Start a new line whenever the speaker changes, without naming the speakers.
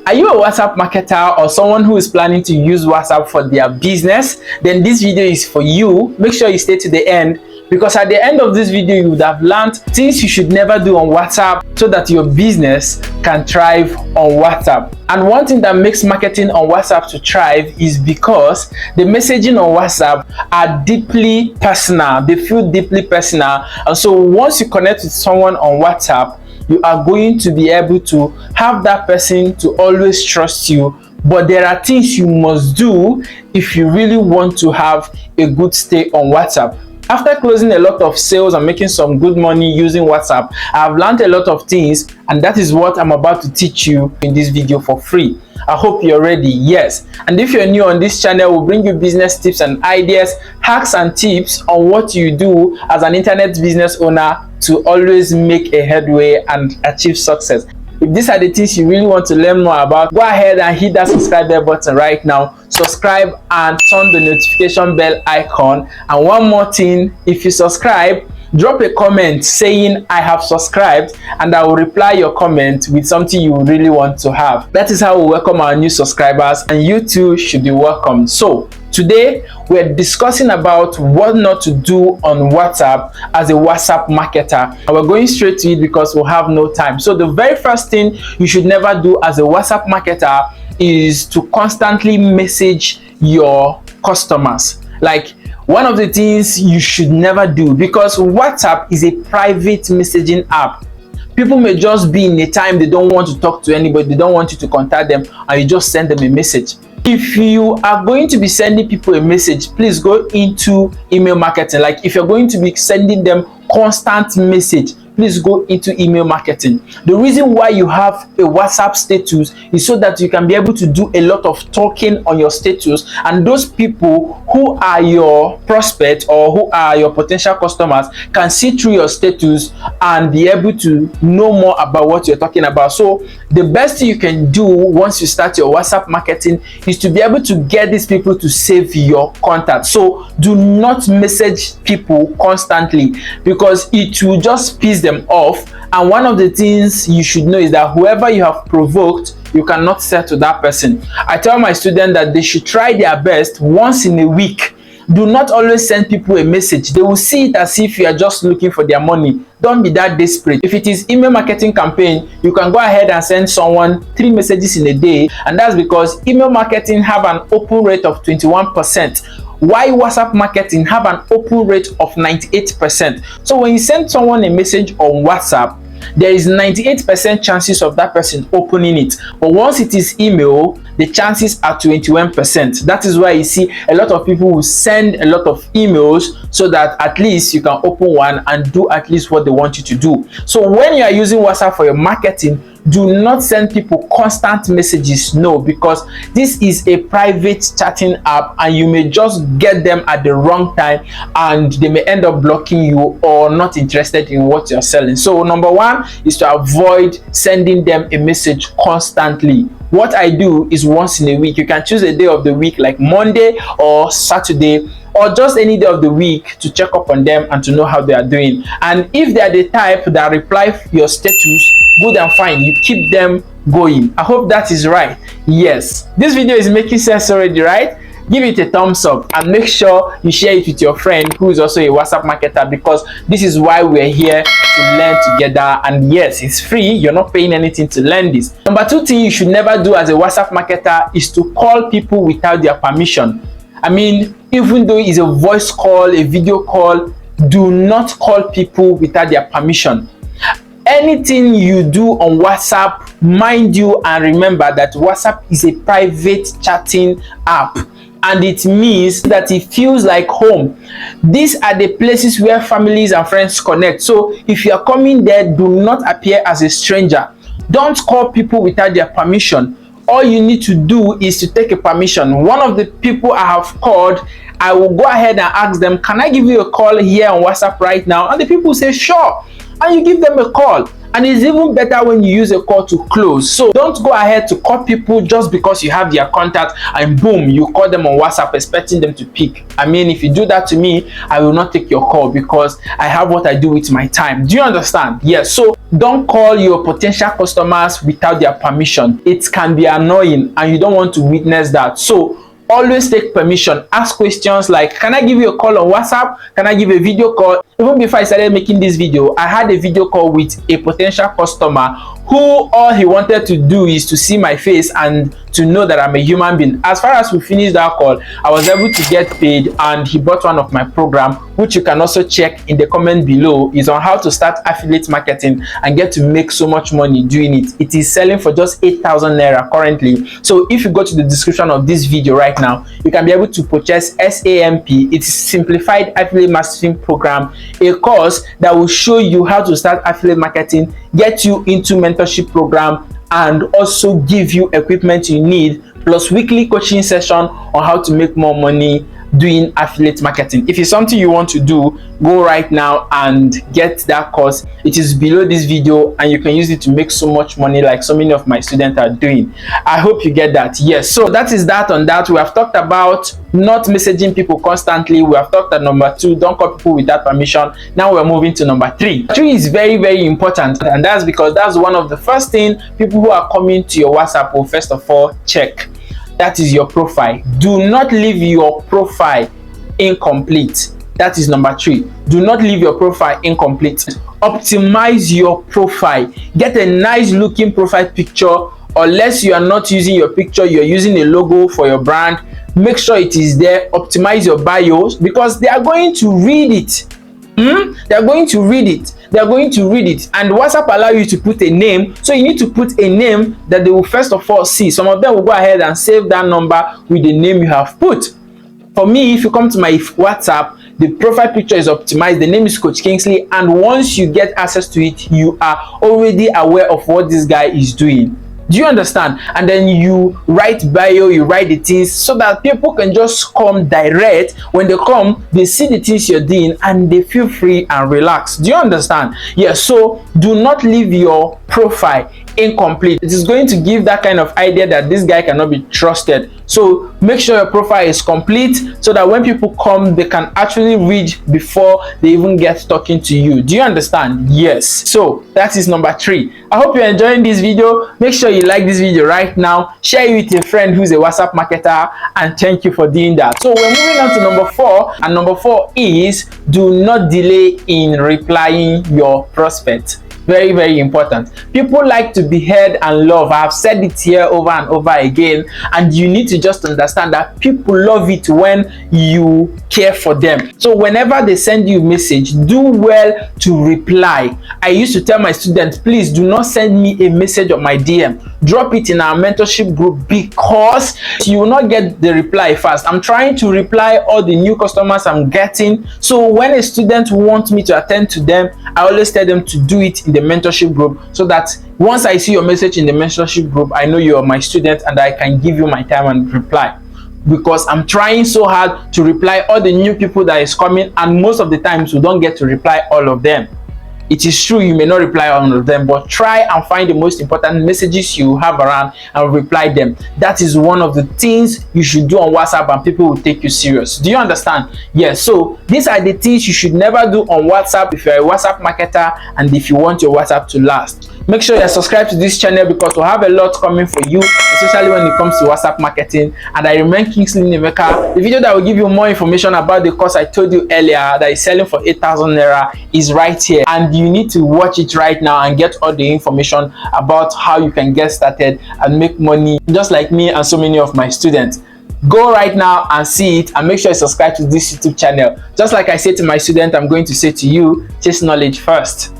Are you a WhatsApp marketer or someone who is planning to use WhatsApp for their business? Then this video is for you. Make sure you stay to the end, because at the end of this video you would have learned things you should never do on WhatsApp so that your business can thrive on WhatsApp. And one thing that makes marketing on WhatsApp to thrive is because the messaging on WhatsApp are deeply personal. They feel deeply personal, and so once you connect with someone on WhatsApp, you are going to be able to have that person to always trust you. But there are things you must do if you really want to have a good stay on WhatsApp. After closing a lot of sales and making some good money using WhatsApp, I've learned a lot of things, and that is what I'm about to teach you in this video for free. I hope you're ready. Yes. And if you're new on this channel, we'll bring you business tips and ideas, hacks and tips on what you do as an internet business owner to always make a headway and achieve success. If these are the things you really want to learn more about, go ahead and hit that subscribe button right now. Subscribe and turn the notification bell icon. And one more thing, if you subscribe, drop a comment saying I have subscribed, and I will reply your comment with something you really want to have. That is how we welcome our new subscribers, and you too should be welcome. So today we're discussing about what not to do on WhatsApp as a WhatsApp marketer, and we're going straight to it because we'll have no time. So the very first thing you should never do as a WhatsApp marketer is to constantly message your customers. Like, one of the things you should never do, because WhatsApp is a private messaging app. People may just be in a time they don't want to talk to anybody, they don't want you to contact them, and you just send them a message. If you are going to be sending people a message, please go into email marketing. Like, if you're going to be sending them constant message, please go into email marketing. The reason why you have a WhatsApp status is so that you can be able to do a lot of talking on your status, and those people who are your prospects or who are your potential customers can see through your status and be able to know more about what you're talking about. So the best thing you can do once you start your WhatsApp marketing is to be able to get these people to save your contact. So do not message people constantly, because it will just piss them off. And one of the things you should know is that whoever you have provoked, you cannot sell to that person. I tell my students that they should try their best once in a week. Do not always send people a message. They will see it as if you are just looking for their money. Don't be that desperate. If it is email marketing campaign, you can go ahead and send someone 3 messages in a day, and that's because email marketing have an open rate of 21%. Why WhatsApp marketing have an open rate of 98%. So when you send someone a message on WhatsApp, there is 98% chances of that person opening it. But once it is email, the chances are 21%. That is why you see a lot of people will send a lot of emails so that at least you can open one and do at least what they want you to do. So when you are using WhatsApp for your marketing, do not send people constant messages. No, because this is a private chatting app, and you may just get them at the wrong time and they may end up blocking you or not interested in what you're selling. So number one is to avoid sending them a message constantly. What I do is once in a week. You can choose a day of the week like Monday or Saturday, or just any day of the week, to check up on them and to know how they are doing. And if they are the type that reply your status, good and fine, you keep them going. I hope that is right. Yes, this video is making sense already, right? Give it a thumbs up and make sure you share it with your friend who is also a WhatsApp marketer, because this is why we're here to learn together. And yes, it's free. You're not paying anything to learn this. Number 2 thing you should never do as a WhatsApp marketer is to call people without their permission. I mean, even though it's a voice call, a video call, do not call people without their permission. Anything you do on WhatsApp, mind you and remember that WhatsApp is a private chatting app, and it means that it feels like home. These are the places where families and friends connect. So if you are coming there, do not appear as a stranger. Don't call people without their permission. All you need to do is to take a permission. One of the people I have called, I will go ahead and ask them, can I give you a call here on WhatsApp right now? And the people say sure, and you give them a call. And it's even better when you use a call to close. So don't go ahead to call people just because you have their contact and boom, you call them on WhatsApp expecting them to pick. I mean, if you do that to me, I will not take your call because I have what I do with my time. Do you understand? Yes. So Don't call your potential customers without their permission. It can be annoying and you don't want to witness that. So always take permission. Ask questions like, can I give you a call on WhatsApp? Can I give a video call? Even before I started making this video, I had a video call with a potential customer who all he wanted to do is to see my face and to know that I'm a human being. As far as we finished that call, I was able to get paid and he bought one of my program, which you can also check in the comment below. Is on how to start affiliate marketing and get to make so much money doing it. It is selling for just 8,000 naira currently. So if you go to the description of this video right now, you can be able to purchase SAMP. It is Simplified Affiliate Marketing Program, a course that will show you how to start affiliate marketing, get you into mentorship program, and also give you equipment you need, plus weekly coaching session on how to make more money doing affiliate marketing. If it's something you want to do, go right now and get that course. It is below this video and you can use it to make so much money like so many of my students are doing. I hope you get that. Yes, so that is that on that. We have talked about not messaging people constantly. We have talked at number 2, don't call people without permission. Now we're moving to number 3. 3 is very, very important, and that's because that's one of the first things people who are coming to your WhatsApp will first of all check. That is your profile. Do not leave your profile incomplete. That is number 3. Do not leave your profile incomplete. Optimize your profile. Get a nice looking profile picture. Unless you are not using your picture, you're using a logo for your brand, make sure it is there. Optimize your bios because they are going to read it. They are going to read it. They are going to read it, and WhatsApp allow you to put a name, so you need to put a name that they will first of all see. Some of them will go ahead and save that number with the name you have put. For me, if you come to my WhatsApp, the profile picture is optimized, the name is Coach Kingsley, and once you get access to it, you are already aware of what this guy is doing. Do you understand? And then you write bio, you write the things so that people can just come direct. When they come, they see the things you're doing and they feel free and relaxed. Do you understand? Yes, so do not leave your profile incomplete. It is going to give that kind of idea that this guy cannot be trusted. So make sure your profile is complete so that when people come, they can actually read before they even get talking to you. Do you understand? Yes. So that is number 3. I hope you're enjoying this video. Make sure you like this video right now, share it with a friend who's a WhatsApp marketer, and thank you for doing that. So we're moving on to number 4, and number 4 is do not delay in replying your prospect. Very, very important. People like to be heard and loved. I have said it here over and over again, and you need to just understand that people love it when you care for them. So whenever they send you a message, do well to reply. I used to tell my students, please do not send me a message on my DM. Drop it in our mentorship group because you will not get the reply fast. I'm trying to reply all the new customers I'm getting. So when a student wants me to attend to them, I always tell them to do it in the mentorship group, so that once I see your message in the mentorship group, I know you're my student and I can give you my time and reply, because I'm trying so hard to reply all the new people that is coming, and most of the times we don't get to reply all of them. It is true you may not reply all of them, but try and find the most important messages you have around and reply them. That is one of the things you should do on WhatsApp, and people will take you serious. Do you understand? Yes. So these are the things you should never do on WhatsApp if you're a WhatsApp marketer and if you want your WhatsApp to last. Make sure you're subscribed to this channel because we'll have a lot coming for you, especially when it comes to WhatsApp marketing. And I remain Kingsley Nemeka. The video that will give you more information about the course I told you earlier that is selling for 8,000 naira is right here, and you need to watch it right now and get all the information about how you can get started and make money just like me and so many of my students. Go right now and see it, and make sure you subscribe to this YouTube channel. Just like I say to my students, I'm going to say to you, chase knowledge first.